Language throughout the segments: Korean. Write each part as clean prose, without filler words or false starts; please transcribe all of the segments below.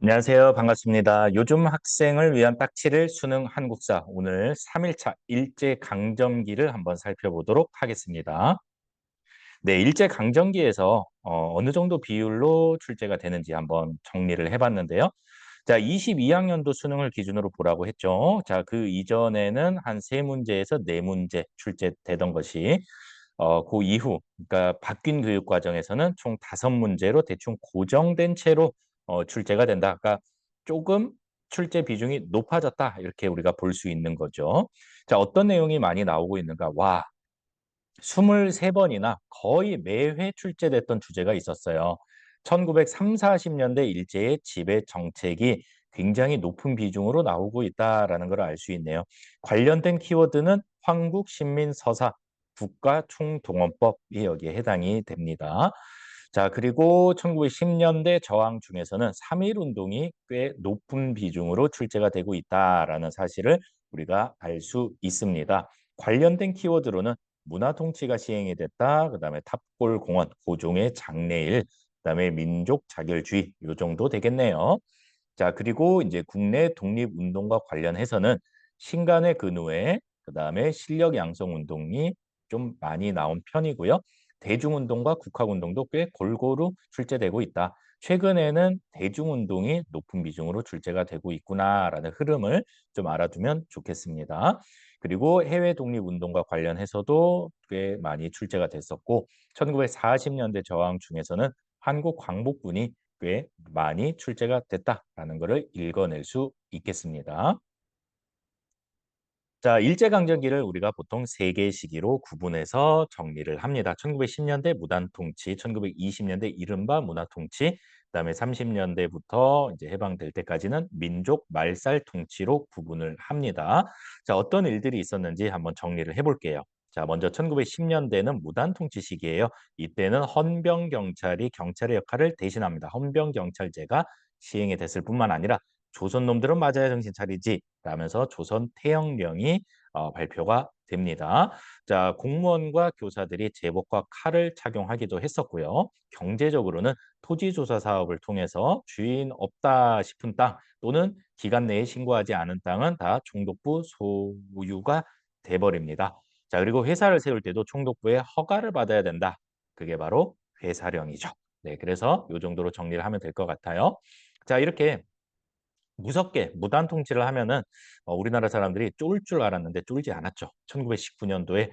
안녕하세요. 반갑습니다. 요즘 학생을 위한 딱7일 수능 한국사 오늘 3일차 일제강점기를 한번 살펴보도록 하겠습니다. 네, 일제강점기에서 어느 정도 비율로 출제가 되는지 한번 정리를 해봤는데요. 자, 22학년도 수능을 기준으로 보라고 했죠. 자, 그 이전에는 한 세문제에서 4문제 출제되던 것이 그 이후 그러니까 바뀐 교육 과정에서는 총 5문제로 대충 고정된 채로 출제가 된다. 그러니까 조금 출제 비중이 높아졌다. 이렇게 우리가 볼 수 있는 거죠. 자, 어떤 내용이 많이 나오고 있는가? 와, 23번이나 거의 매회 출제됐던 주제가 있었어요. 1930-40년대 일제의 지배 정책이 굉장히 높은 비중으로 나오고 있다라는 걸 알 수 있네요. 관련된 키워드는 황국신민서사, 국가총동원법이 여기에 해당이 됩니다. 자, 그리고 1910년대 저항 중에서는 3.1 운동이 꽤 높은 비중으로 출제가 되고 있다라는 사실을 우리가 알 수 있습니다. 관련된 키워드로는 문화 통치가 시행이 됐다. 그다음에 탑골공원, 고종의 장례일, 그다음에 민족 자결주의 요 정도 되겠네요. 자, 그리고 이제 국내 독립운동과 관련해서는 신간의 근후에 그다음에 실력 양성 운동이 좀 많이 나온 편이고요. 대중운동과 국학운동도 꽤 골고루 출제되고 있다. 최근에는 대중운동이 높은 비중으로 출제가 되고 있구나라는 흐름을 좀 알아두면 좋겠습니다. 그리고 해외 독립운동과 관련해서도 꽤 많이 출제가 됐었고 1940년대 저항 중에서는 한국 광복군이 꽤 많이 출제가 됐다라는 것을 읽어낼 수 있겠습니다. 자, 일제강점기를 우리가 보통 3개의 시기로 구분해서 정리를 합니다. 1910년대 무단통치, 1920년대 이른바 문화통치, 그다음에 30년대부터 이제 해방될 때까지는 민족 말살 통치로 구분을 합니다. 자, 어떤 일들이 있었는지 한번 정리를 해볼게요. 자, 먼저 1910년대는 무단통치 시기예요. 이때는 헌병 경찰이 경찰의 역할을 대신합니다. 헌병 경찰제가 시행이 됐을 뿐만 아니라 조선 놈들은 맞아야 정신 차리지 라면서 조선 태영령이 발표가 됩니다. 자, 공무원과 교사들이 제복과 칼을 착용하기도 했었고요. 경제적으로는 토지조사 사업을 통해서 주인 없다 싶은 땅 또는 기간 내에 신고하지 않은 땅은 다 총독부 소유가 돼버립니다. 자, 그리고 회사를 세울 때도 총독부의 허가를 받아야 된다. 그게 바로 회사령이죠. 네, 그래서 이 정도로 정리를 하면 될 것 같아요. 자, 이렇게 무섭게 무단 통치를 하면은 우리나라 사람들이 쫄 줄 알았는데 쫄지 않았죠. 1919년도에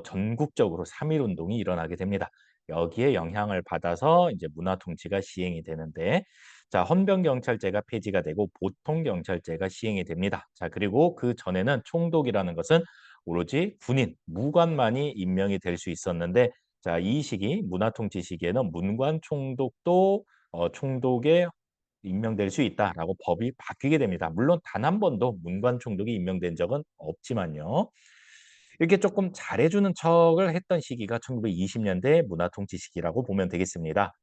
전국적으로 3.1 운동이 일어나게 됩니다. 여기에 영향을 받아서 이제 문화 통치가 시행이 되는데 자, 헌병경찰제가 폐지가 되고 보통경찰제가 시행이 됩니다. 자, 그리고 그 전에는 총독이라는 것은 오로지 군인, 무관만이 임명이 될 수 있었는데 자, 이 시기 문화 통치 시기에는 문관 총독도 총독의 임명될 수 있다라고 법이 바뀌게 됩니다. 물론 단 한 번도 문관 총독이 임명된 적은 없지만요. 이렇게 조금 잘해주는 척을 했던 시기가 1920년대 문화통치 시기라고 보면 되겠습니다.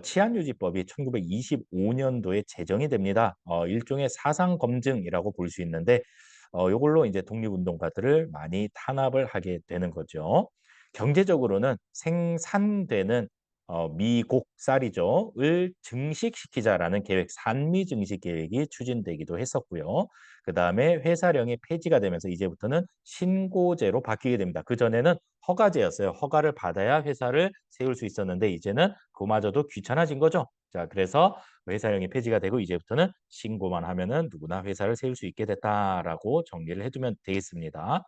치안유지법이 1925년도에 제정이 됩니다. 일종의 사상 검증이라고 볼 수 있는데 이걸로 이제 독립운동가들을 많이 탄압을 하게 되는 거죠. 경제적으로는 생산되는 미곡 쌀이죠. 을 증식시키자라는 계획, 산미 증식 계획이 추진되기도 했었고요. 그다음에 회사령이 폐지가 되면서 이제부터는 신고제로 바뀌게 됩니다. 그전에는 허가제였어요. 허가를 받아야 회사를 세울 수 있었는데 이제는 그마저도 귀찮아진 거죠. 자, 그래서 회사령이 폐지가 되고 이제부터는 신고만 하면은 누구나 회사를 세울 수 있게 됐다라고 정리를 해두면 되겠습니다.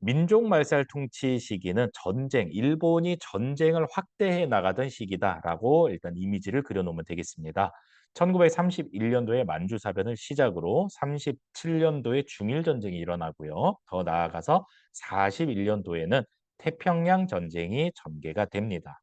민족 말살 통치 시기는 전쟁, 일본이 전쟁을 확대해 나가던 시기다라고 일단 이미지를 그려놓으면 되겠습니다. 1931년도에 만주사변을 시작으로 37년도에 중일전쟁이 일어나고요. 더 나아가서 41년도에는 태평양 전쟁이 전개가 됩니다.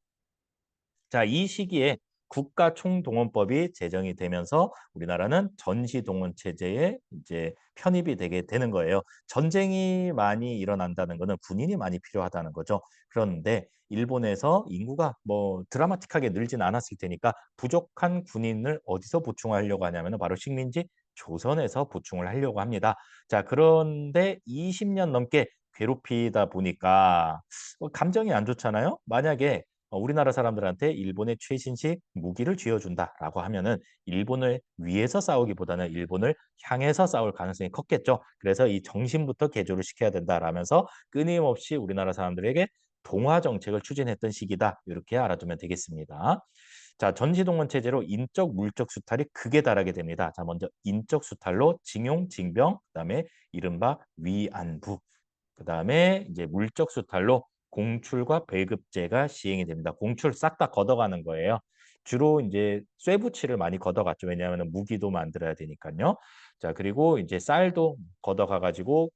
자, 이 시기에 국가총동원법이 제정이 되면서 우리나라는 전시동원 체제에 이제 편입이 되게 되는 거예요. 전쟁이 많이 일어난다는 거는 군인이 많이 필요하다는 거죠. 그런데 일본에서 인구가 뭐 드라마틱하게 늘진 않았을 테니까 부족한 군인을 어디서 보충하려고 하냐면 바로 식민지 조선에서 보충을 하려고 합니다. 자, 그런데 20년 넘게 괴롭히다 보니까 감정이 안 좋잖아요. 만약에 우리나라 사람들한테 일본의 최신식 무기를 쥐어준다라고 하면은 일본을 위해서 싸우기보다는 일본을 향해서 싸울 가능성이 컸겠죠. 그래서 이 정신부터 개조를 시켜야 된다라면서 끊임없이 우리나라 사람들에게 동화 정책을 추진했던 시기다. 이렇게 알아두면 되겠습니다. 자, 전시동원 체제로 인적, 물적 수탈이 극에 달하게 됩니다. 자, 먼저 인적 수탈로 징용, 징병, 그다음에 이른바 위안부, 그다음에 이제 물적 수탈로 공출과 배급제가 시행이 됩니다. 공출 싹 다 걷어가는 거예요. 주로 이제 쇠붙이를 많이 걷어갔죠. 왜냐하면 무기도 만들어야 되니까요. 자, 그리고 이제 쌀도 걷어가 가지고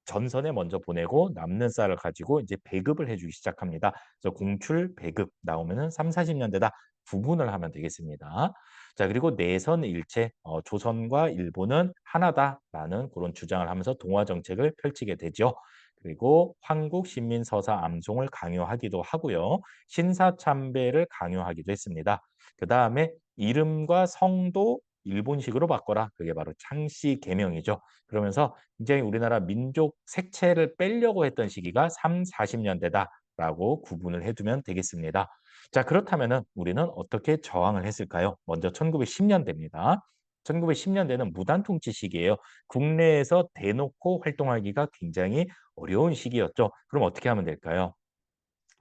전선에 먼저 보내고 남는 쌀을 가지고 이제 배급을 해주기 시작합니다. 그래서 공출, 배급 나오면은 3, 40년대다 구분을 하면 되겠습니다. 자, 그리고 내선 일체, 조선과 일본은 하나다라는 그런 주장을 하면서 동화 정책을 펼치게 되죠. 그리고 황국 신민 서사 암송을 강요하기도 하고요. 신사참배를 강요하기도 했습니다. 그다음에 이름과 성도 일본식으로 바꿔라. 그게 바로 창씨 개명이죠. 그러면서 굉장히 우리나라 민족 색채를 빼려고 했던 시기가 3, 40년대다라고 구분을 해두면 되겠습니다. 자, 그렇다면은 우리는 어떻게 저항을 했을까요? 먼저 1910년대입니다. 1910년대는 무단 통치 시기예요. 국내에서 대놓고 활동하기가 굉장히 어려운 시기였죠. 그럼 어떻게 하면 될까요?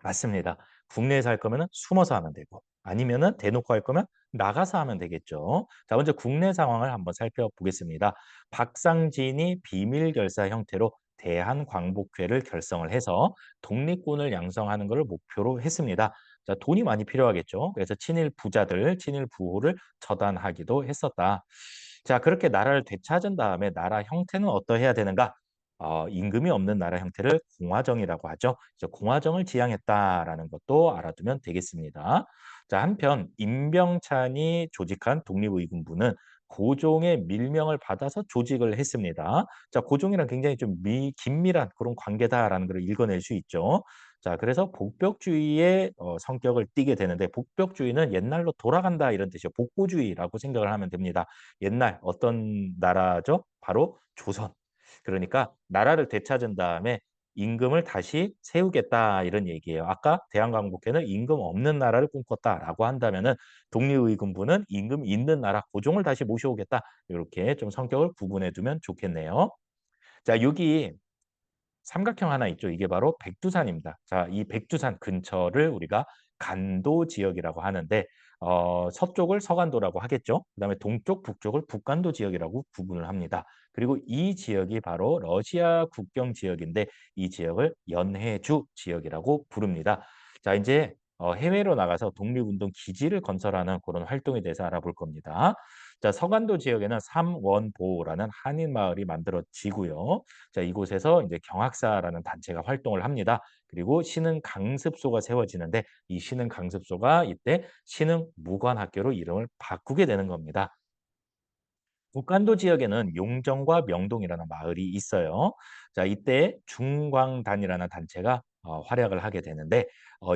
맞습니다. 국내에서 할 거면은 숨어서 하면 되고 아니면은 대놓고 할 거면 나가서 하면 되겠죠. 자, 먼저 국내 상황을 한번 살펴보겠습니다. 박상진이 비밀 결사 형태로 대한광복회를 결성을 해서 독립군을 양성하는 것을 목표로 했습니다. 자, 돈이 많이 필요하겠죠. 그래서 친일 부자들, 친일 부호를 처단하기도 했었다. 자, 그렇게 나라를 되찾은 다음에 나라 형태는 어떠해야 되는가? 임금이 없는 나라 형태를 공화정이라고 하죠. 그래서 공화정을 지향했다라는 것도 알아두면 되겠습니다. 자, 한편 임병찬이 조직한 독립의군부는 고종의 밀명을 받아서 조직을 했습니다. 자, 고종이랑 굉장히 좀 긴밀한 그런 관계다라는 걸 읽어낼 수 있죠. 자, 그래서 복벽주의의 성격을 띠게 되는데 복벽주의는 옛날로 돌아간다 이런 뜻이요. 복고주의라고 생각을 하면 됩니다. 옛날 어떤 나라죠? 바로 조선. 그러니까 나라를 되찾은 다음에 임금을 다시 세우겠다 이런 얘기예요. 아까 대한광복회는 임금 없는 나라를 꿈꿨다라고 한다면은 독립의군부는 임금 있는 나라 고종을 다시 모셔오겠다. 이렇게 좀 성격을 구분해 두면 좋겠네요. 자, 여기 삼각형 하나 있죠. 이게 바로 백두산입니다. 자, 이 백두산 근처를 우리가 간도 지역이라고 하는데 서쪽을 서간도라고 하겠죠. 그다음에 동쪽, 북쪽을 북간도 지역이라고 구분을 합니다. 그리고 이 지역이 바로 러시아 국경 지역인데 이 지역을 연해주 지역이라고 부릅니다. 자, 이제 해외로 나가서 독립운동 기지를 건설하는 그런 활동에 대해서 알아볼 겁니다. 자, 서간도 지역에는 삼원보라는 한인 마을이 만들어지고요. 자, 이곳에서 이제 경학사라는 단체가 활동을 합니다. 그리고 신흥 강습소가 세워지는데 이 신흥 강습소가 이때 신흥 무관학교로 이름을 바꾸게 되는 겁니다. 북간도 지역에는 용정과 명동이라는 마을이 있어요. 자, 이때 중광단이라는 단체가 활약을 하게 되는데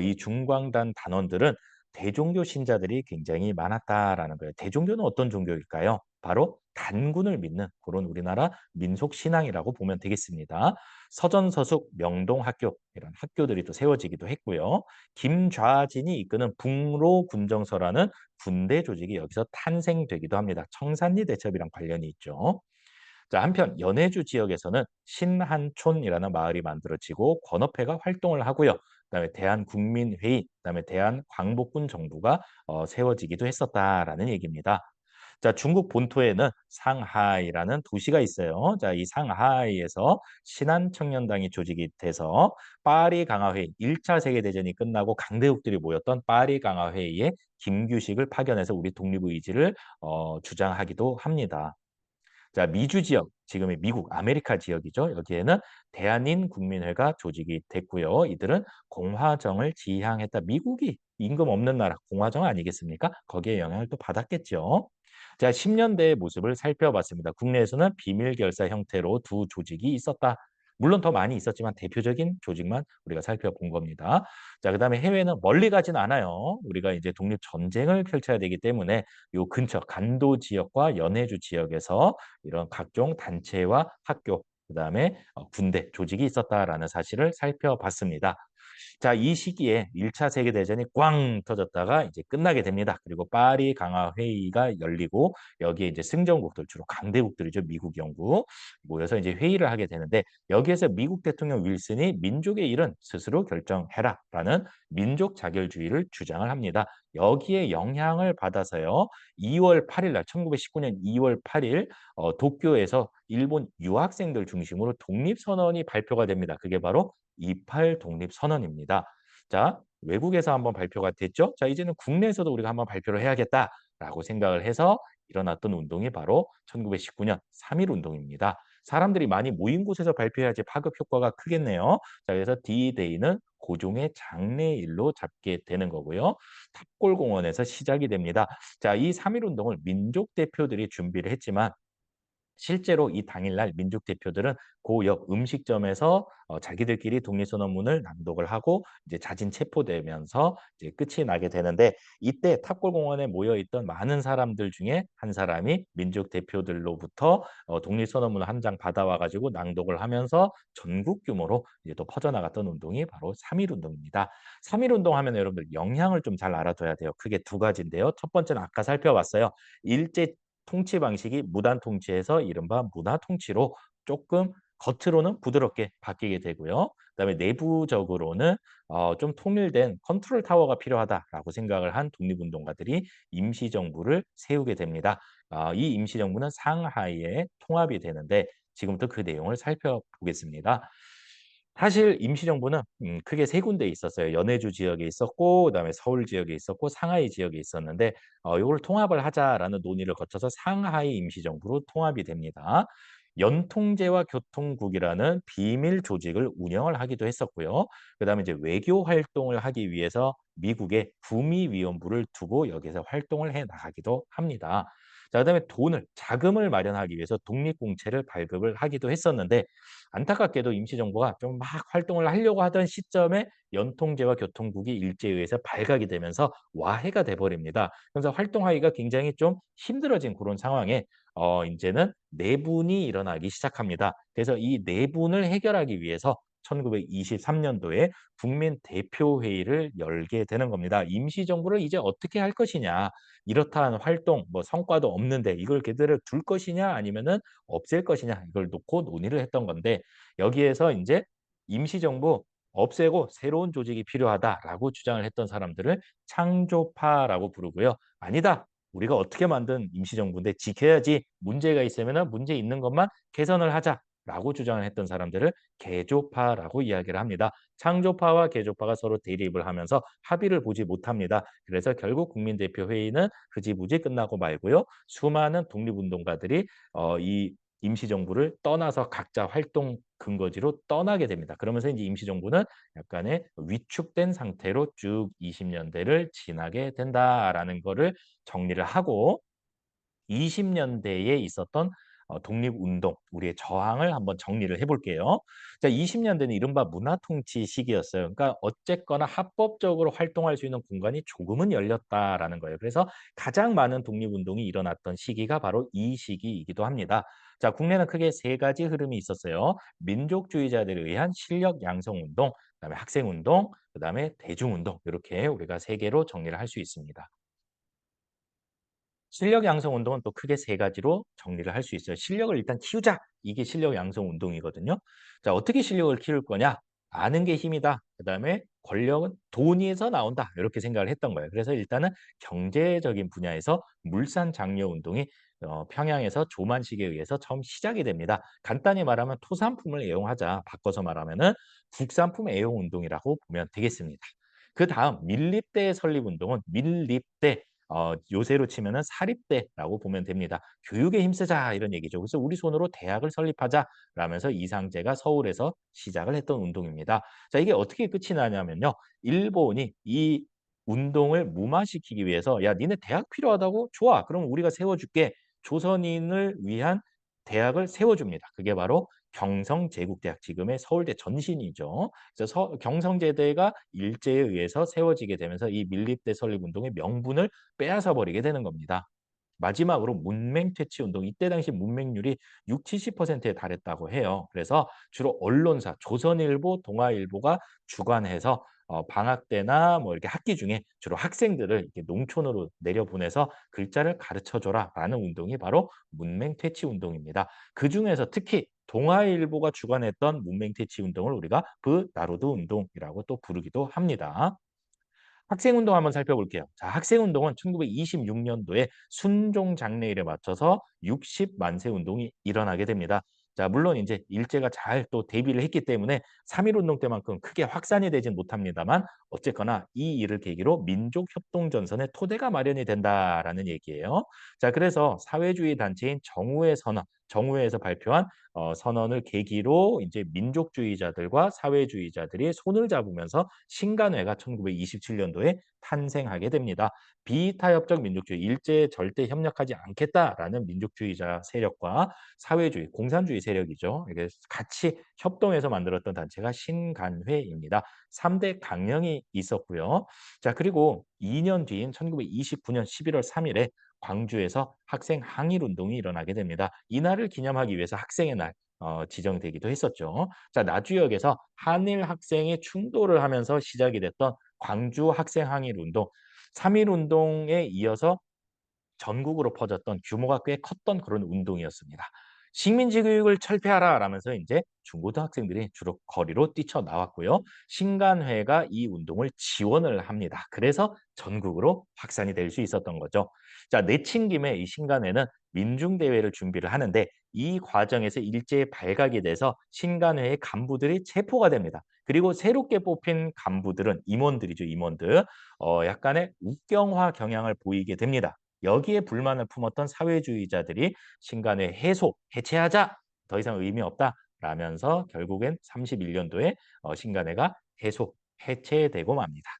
이 중광단 단원들은 대종교 신자들이 굉장히 많았다라는 거예요. 대종교는 어떤 종교일까요? 바로 단군을 믿는 그런 우리나라 민속 신앙이라고 보면 되겠습니다. 서전서숙 명동학교 이런 학교들이 또 세워지기도 했고요. 김좌진이 이끄는 북로 군정서라는 군대 조직이 여기서 탄생되기도 합니다. 청산리 대첩이랑 관련이 있죠. 자, 한편 연해주 지역에서는 신한촌이라는 마을이 만들어지고 권업회가 활동을 하고요. 그다음에 대한국민회의, 그다음에 대한광복군 정부가 세워지기도 했었다라는 얘기입니다. 자, 중국 본토에는 상하이라는 도시가 있어요. 자, 이 상하이에서 신한청년당이 조직이 돼서 파리 강화회의, 1차 세계대전이 끝나고 강대국들이 모였던 파리 강화회의에 김규식을 파견해서 우리 독립의 의지를 주장하기도 합니다. 자, 미주 지역, 지금의 미국, 아메리카 지역이죠. 여기에는 대한인 국민회가 조직이 됐고요. 이들은 공화정을 지향했다. 미국이 임금 없는 나라, 공화정 아니겠습니까? 거기에 영향을 또 받았겠죠. 자, 10년대의 모습을 살펴봤습니다. 국내에서는 비밀 결사 형태로 두 조직이 있었다. 물론 더 많이 있었지만 대표적인 조직만 우리가 살펴본 겁니다. 자, 그다음에 해외는 멀리 가진 않아요. 우리가 이제 독립 전쟁을 펼쳐야 되기 때문에 요 근처 간도 지역과 연해주 지역에서 이런 각종 단체와 학교, 그다음에 군대 조직이 있었다라는 사실을 살펴봤습니다. 자, 이 시기에 1차 세계대전이 꽝 터졌다가 이제 끝나게 됩니다. 그리고 파리 강화 회의가 열리고 여기에 이제 승전국들 주로 강대국들이죠. 미국, 영국 모여서 이제 회의를 하게 되는데 여기에서 미국 대통령 윌슨이 민족의 일은 스스로 결정해라라는 민족 자결주의를 주장을 합니다. 여기에 영향을 받아서요. 2월 8일 날 1919년 2월 8일 도쿄에서 일본 유학생들 중심으로 독립선언이 발표가 됩니다. 그게 바로 28 독립선언입니다. 자, 외국에서 한번 발표가 됐죠. 자, 이제는 국내에서도 우리가 한번 발표를 해야겠다라고 생각을 해서 일어났던 운동이 바로 1919년 3.1 운동입니다. 사람들이 많이 모인 곳에서 발표해야지 파급 효과가 크겠네요. 자, 그래서 D-Day는 고종의 장례일로 잡게 되는 거고요. 탑골공원에서 시작이 됩니다. 자, 이 3.1 운동을 민족 대표들이 준비를 했지만 실제로 이 당일날 민족 대표들은 그 옆 음식점에서 자기들끼리 독립선언문을 낭독을 하고 이제 자진 체포되면서 이제 끝이 나게 되는데 이때 탑골공원에 모여 있던 많은 사람들 중에 한 사람이 민족 대표들로부터 독립선언문을 한 장 받아와 가지고 낭독을 하면서 전국 규모로 이제 또 퍼져나갔던 운동이 바로 3.1 운동입니다. 3.1 운동 하면 여러분들 영향을 좀 잘 알아둬야 돼요. 크게 두 가지인데요. 첫 번째는 아까 살펴봤어요. 일제 통치 방식이 무단 통치에서 이른바 문화 통치로 조금 겉으로는 부드럽게 바뀌게 되고요. 그다음에 내부적으로는 좀 통일된 컨트롤 타워가 필요하다라고 생각을 한 독립운동가들이 임시정부를 세우게 됩니다. 이 임시정부는 상하이에 통합이 되는데 지금부터 그 내용을 살펴보겠습니다. 사실 임시정부는 크게 세 군데 있었어요. 연해주 지역에 있었고 그다음에 서울 지역에 있었고 상하이 지역에 있었는데 요걸 통합을 하자라는 논의를 거쳐서 상하이 임시정부로 통합이 됩니다. 연통제와 교통국이라는 비밀 조직을 운영을 하기도 했었고요. 그다음에 이제 외교 활동을 하기 위해서 미국에 구미위원부를 두고 여기서 활동을 해 나가기도 합니다. 자, 그다음에 자금을 마련하기 위해서 독립공채를 발급을 하기도 했었는데 안타깝게도 임시정부가 좀 막 활동을 하려고 하던 시점에 연통제와 교통국이 일제에 의해서 발각이 되면서 와해가 돼 버립니다. 그래서 활동하기가 굉장히 좀 힘들어진 그런 상황에 인제는 내분이 일어나기 시작합니다. 그래서 이 내분을 해결하기 위해서 1923 년도에 국민대표회의를 열게 되는 겁니다. 임시정부를 이제 어떻게 할 것이냐. 이렇다한 활동 뭐 성과도 없는데 이걸 그대로 둘 것이냐 아니면은 없앨 것이냐 이걸 놓고 논의를 했던 건데 여기에서 인제 임시정부 없애고 새로운 조직이 필요하다라고 주장을 했던 사람들을 창조파라고 부르고요. "아니다. 우리가 어떻게 만든 임시정부인데 지켜야지. 문제가 있으면은 문제 있는 것만 개선을 하자."라고 주장을 했던 사람들을 개조파라고 이야기를 합니다. 창조파와 개조파가 서로 대립을 하면서 합의를 보지 못합니다. 그래서 결국 국민대표회의는 흐지부지 끝나고 말고요. 수많은 독립운동가들이 이 임시정부를 떠나서 각자 활동 근거지로 떠나게 됩니다. 그러면서 인제 임시정부는 약간의 위축된 상태로 쭉 20 년대를 지나게 된다라는 거를 정리를 하고 20 년대에 있었던 독립운동, 우리의 저항을 한번 정리를 해 볼게요. 자, 20 년대는 이른바 문화통치 시기였어요. 그러니까 어쨌거나 합법적으로 활동할 수 있는 공간이 조금은 열렸다라는 거예요. 그래서 가장 많은 독립운동이 일어났던 시기가 바로 이 시기이기도 합니다. 자, 국내는 크게 세 가지 흐름이 있었어요. 민족주의자들에 의한 실력 양성 운동, 그다음에 학생 운동, 그다음에 대중운동 이렇게 우리가 세 개로 정리를 할 수 있습니다. 실력 양성 운동은 또 크게 세 가지로 정리를 할 수 있어요. "실력을 일단 키우자." 이게 실력 양성 운동이거든요. 자, 어떻게 실력을 키울 거냐? "아는 게 힘이다." 그다음에 "권력은 돈에서 나온다." 이렇게 생각을 했던 거예요. 그래서 일단은 경제적인 분야에서 물산 장려 운동이 평양에서 조만식에 의해서 처음 시작이 됩니다. 간단히 말하면 "토산품을 애용하자." 바꿔서 말하면은 국산품 애용 운동이라고 보면 되겠습니다. 그다음 밀립대 설립 운동은 밀립대 요새로 치면은 사립대라고 보면 됩니다. "교육에 힘쓰자." 이런 얘기죠. 그래서 "우리 손으로 대학을 설립하자."라면서 이상제가 서울에서 시작을 했던 운동입니다. 자, 이게 어떻게 끝이 나냐면요. 일본이 이 운동을 무마시키기 위해서 "야, 니네 대학 필요하다고? 좋아. 그럼 우리가 세워 줄게." 조선인을 위한 대학을 세워 줍니다. 그게 바로 경성제국대학, 지금의 서울대 전신이죠. 그래서 경성제대가 일제에 의해서 세워지게 되면서 이 밀립대 설립 운동의 명분을 빼앗아 버리게 되는 겁니다. 마지막으로 문맹 퇴치 운동 이때 당시 문맹률이 60~70%에 달했다고 해요. 그래서 주로 언론사 조선일보, 동아일보가 주관해서 방학 때나 뭐 이렇게 학기 중에 주로 학생들을 이렇게 농촌으로 내려보내서 글자를 가르쳐 줘라라는 운동이 바로 문맹 퇴치 운동입니다. 그중에서 특히 동아일보가 주관했던 문맹 퇴치 운동을 우리가 브나로드 운동이라고 또 부르기도 합니다. 학생운동 한번 살펴볼게요. 자, 학생운동은 1926년도에 순종 장래일에 맞춰서 60만세 운동이 일어나게 됩니다. 자, 물론 이제 일제가 잘 또 대비를 했기 때문에 3.1 운동 때만큼 크게 확산이 되진 못합니다만 어쨌거나 이 일을 계기로 민족협동전선의 토대가 마련이 된다라는 얘기예요. 자, 그래서 사회주의 단체인 정우회 선언, 정우회에서 발표한 선언을 계기로 이제 민족주의자들과 사회주의자들이 손을 잡으면서 신간회가 1927년도에 탄생하게 됩니다. 비타협적 민족주의, 일제에 절대 협력하지 않겠다라는 민족주의자 세력과 사회주의, 공산주의 세력이죠. 이게 같이 협동해서 만들었던 단체가 신간회입니다. 3대 강령이 있었고요. 자, 그리고 2년 뒤인 1929년 11월 3일에 광주에서 학생 항일 운동이 일어나게 됩니다. 이날을 기념하기 위해서 학생의 날 지정되기도 했었죠. 자, 나주역에서 한일 학생이 충돌을 하면서 시작이 됐던 광주 학생 항일 운동, 3.1 운동에 이어서 전국으로 퍼졌던 규모가 꽤 컸던 그런 운동이었습니다. 식민지 교육을 철폐하라 라면서 이제 중고등학생들이 주로 거리로 뛰쳐나왔고요. 신간회가 이 운동을 지원을 합니다. 그래서 전국으로 확산이 될 수 있었던 거죠. 자, 내친김에 이 신간회는 민중대회를 준비를 하는데 이 과정에서 일제에 발각이 돼서 신간회의 간부들이 체포가 됩니다. 그리고 새롭게 뽑힌 간부들은 임원들이죠, 임원들. 약간의 uk경화 경향을 보이게 됩니다. 여기에 불만을 품었던 사회주의자들이 신간회 해체하자! 더 이상 의미 없다! 라면서 결국엔 31년도에 신간회가 해체되고 맙니다.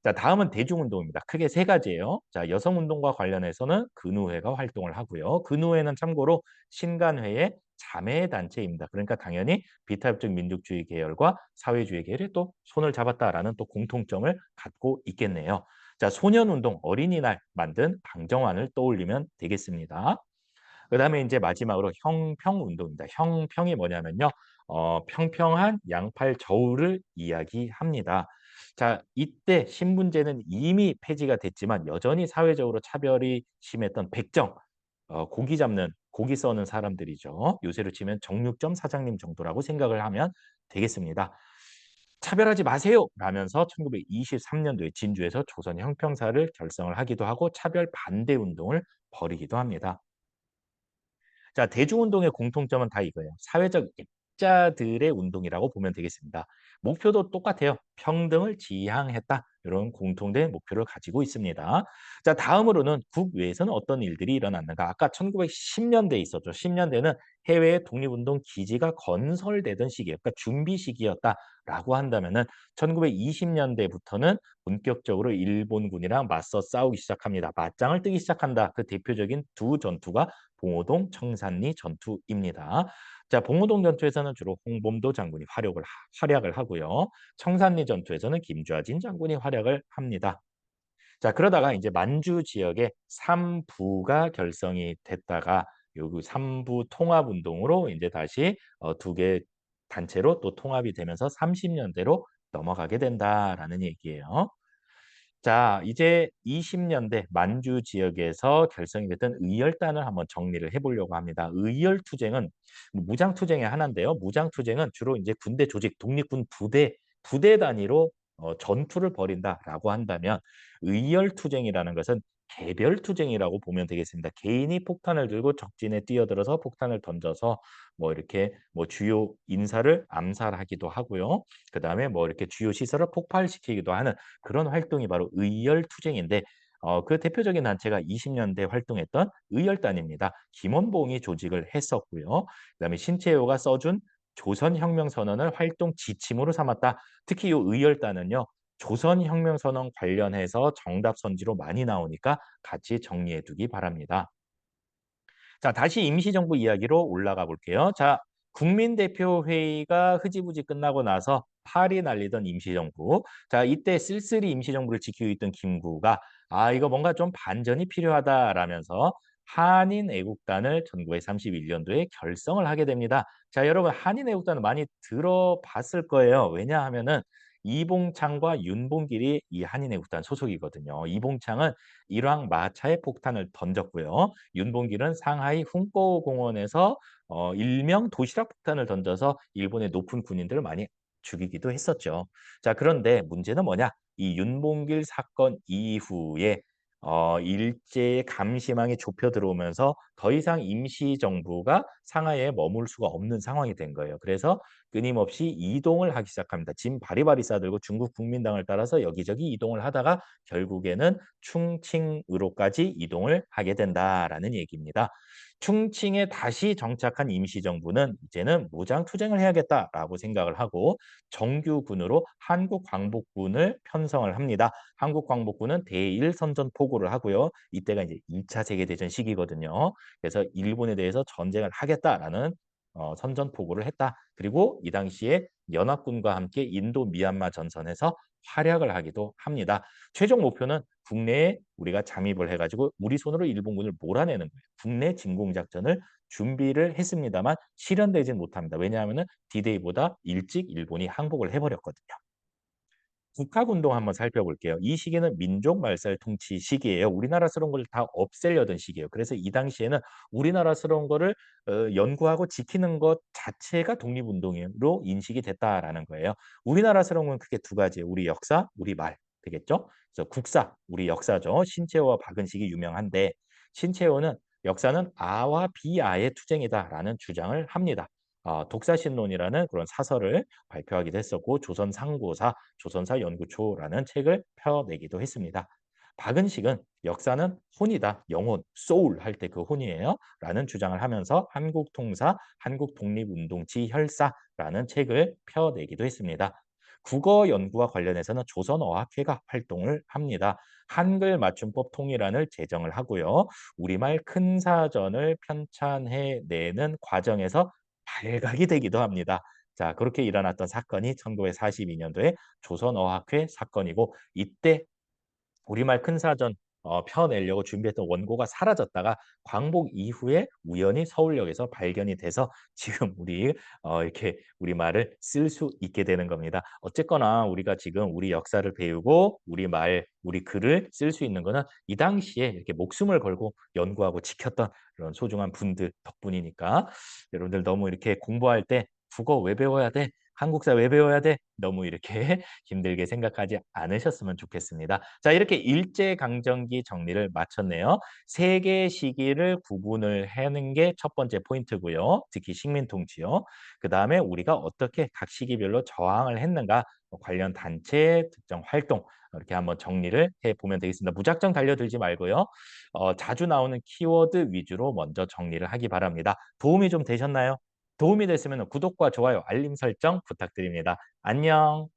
자, 다음은 대중운동입니다. 크게 세 가지예요. 자, 여성운동과 관련해서는 근우회가 활동을 하고요. 근우회는 참고로 신간회의 자매 단체입니다. 그러니까 당연히 비타협적 민족주의 계열과 사회주의 계열이 또 손을 잡았다라는 또 공통점을 갖고 있겠네요. 자, 소년운동 어린이날 만든 방정환을 떠올리면 되겠습니다. 그다음에 이제 마지막으로 형평운동입니다. 형평이 뭐냐면요. 평평한 양팔 저울을 이야기합니다. 자, 이때 신분제는 이미 폐지가 됐지만 여전히 사회적으로 차별이 심했던 백정, 고기 잡는, 고기 써는 사람들이죠. 요새로 치면 정육점 사장님 정도라고 생각을 하면 되겠습니다. 차별하지 마세요! 라면서 1923년도에 진주에서 조선 형평사를 결성을 하기도 하고 차별 반대 운동을 벌이기도 합니다. 자, 대중운동의 공통점은 다 이거예요. 사회적 약자들의 운동이라고 보면 되겠습니다. 목표도 똑같아요. 평등을 지향했다. 이런 공통된 목표를 가지고 있습니다. 자, 다음으로는 국외에서는 어떤 일들이 일어났는가? 아까 1910년대에 있었죠. 10년대는 해외의 독립운동 기지가 건설되던 시기예요. 그러니까 준비 시기였다라고 한다면은 1920년대부터는 본격적으로 일본군이랑 맞서 싸우기 시작합니다. 맞짱을 뜨기 시작한다. 그 대표적인 두 전투가 봉오동, 청산리 전투입니다. 자, 봉오동 전투에서는 주로 홍범도 장군이 활약을 하고요. 청산리 전투에서는 김좌진 장군이 활약을 합니다. 자, 그러다가 이제 만주 지역에 삼부가 결성이 됐다가 요그 삼부 통합 운동으로 이제 다시 두 개 단체로 또 통합이 되면서 30년대로 넘어가게 된다라는 얘기예요. 자, 이제 20년대 만주 지역에서 결성이 됐던 의열단을 한번 정리를 해보려고 합니다. 의열투쟁은 무장투쟁의 하나인데요. 무장투쟁은 주로 이제 군대 조직, 독립군 부대 단위로 전투를 벌인다라고 한다면 의열투쟁이라는 것은 개별투쟁이라고 보면 되겠습니다. 개인이 폭탄을 들고 적진에 뛰어들어서 폭탄을 던져서 뭐 이렇게 뭐 주요 인사를 암살하기도 하고요. 그다음에 뭐 이렇게 주요 시설을 폭발시키기도 하는 그런 활동이 바로 의열투쟁인데 그 대표적인 단체가 20년대 활동했던 의열단입니다. 김원봉이 조직을 했었고요. 그다음에 신채호가 써준 조선혁명선언을 활동 지침으로 삼았다. 특히 이 의열단은요. 조선혁명선언 관련해서 정답 선지로 많이 나오니까 같이 정리해 두기 바랍니다. 자, 다시 임시정부 이야기로 올라가 볼게요. 자, 국민대표회의가 흐지부지 끝나고 나서 파리 날리던 임시정부. 자, 이때 쓸쓸히 임시정부를 지키고 있던 김구가 아 이거 뭔가 좀 반전이 필요하다라면서 한인 애국단을 1931 년도에 결성을 하게 됩니다. 자 여러분 한인 애국단은 많이 들어봤을 거예요. 왜냐하면은 이봉창과 윤봉길이 이 한인 애국단 소속이거든요. 이봉창은 일왕 마차에 폭탄을 던졌고요. 윤봉길은 상하이 훈꺼 공원에서 일명 도시락 폭탄을 던져서 일본의 높은 군인들을 많이 죽이기도 했었죠. 자 그런데 문제는 뭐냐? 이 윤봉길 사건 이후에 일제의 감시망이 좁혀 들어오면서 더 이상 임시정부가 상하이에 머물 수가 없는 상황이 된 거예요. 그래서 끊임없이 이동을 하기 시작합니다. 짐 바리바리 싸들고 중국 국민당을 따라서 여기저기 이동을 하다가 결국에는 충칭으로까지 이동을 하게 된다라는 얘기입니다. 충칭에 다시 정착한 임시정부는 이제는 무장투쟁을 해야겠다라고 생각을 하고 정규군으로 한국광복군을 편성을 합니다. 한국광복군은 대일선전포고를 하고요. 이때가 이제 2차 세계대전 시기거든요. 그래서 일본에 대해서 전쟁을 하겠다라는 선전포고를 했다. 그리고 이 당시에 연합군과 함께 인도 미얀마 전선에서 활약을 하기도 합니다. 최종 목표는 국내에 우리가 잠입을 해가지고 우리 손으로 일본군을 몰아내는 거예요. 국내 진공작전을 준비를 했습니다만 실현되진 못합니다. 왜냐하면 디데이보다 일찍 일본이 항복을 해버렸거든요. 국학운동 한번 살펴볼게요. 이 시기는 민족 말살 통치 시기예요. 우리나라스러운 걸 다 없애려던 시기예요. 그래서 이 당시에는 우리나라스러운 거를 연구하고 지키는 것 자체가 독립운동으로 인식이 됐다라는 거예요. 우리나라스러운 건 크게 두 가지예요. 우리 역사, 우리 말 되겠죠? 그래서 국사, 우리 역사죠. 신채호와 박은식이 유명한데 신채호는 역사는 아와 비아의 투쟁이다라는 주장을 합니다. 독사신론이라는 그런 사설을 발표하기도 했었고 조선상고사, 조선사 연구초라는 책을 펴내기도 했습니다. 박은식은 역사는 혼이다, 영혼, 소울 할 때 그 혼이에요. 라는 주장을 하면서 한국통사, 한국독립운동 지혈사라는 책을 펴내기도 했습니다. 국어 연구와 관련해서는 조선어학회가 활동을 합니다. 한글 맞춤법 통일안을 제정을 하고요. 우리말 큰 사전을 편찬해내는 과정에서 발각이 되기도 합니다. 자, 그렇게 일어났던 사건이 1942 년도에 조선어학회 사건이고 이때 우리말 큰사전 펴내려고 준비했던 원고가 사라졌다가 광복 이후에 우연히 서울역에서 발견이 돼서 지금 우리 이렇게 우리말을 쓸 수 있게 되는 겁니다. 어쨌거나 우리가 지금 우리 역사를 배우고 우리말, 우리 글을 쓸 수 있는 거는 이 당시에 이렇게 목숨을 걸고 연구하고 지켰던 그런 소중한 분들 덕분이니까 여러분들 너무 이렇게 공부할 때 국어 왜 배워야 돼? 한국사 왜 배워야 돼? 너무 이렇게 힘들게 생각하지 않으셨으면 좋겠습니다. 자, 이렇게 일제강점기 정리를 마쳤네요. 세 개의 시기를 구분을 하는 게 첫 번째 포인트고요. 특히 식민통치요. 그다음에 우리가 어떻게 각 시기별로 저항을 했는가 관련 단체 특정 활동 이렇게 한번 정리를 해보면 되겠습니다. 무작정 달려들지 말고요. 자주 나오는 키워드 위주로 먼저 정리를 하기 바랍니다. 도움이 좀 되셨나요? 도움이 됐으면 구독과 좋아요, 알림 설정 부탁드립니다. 안녕.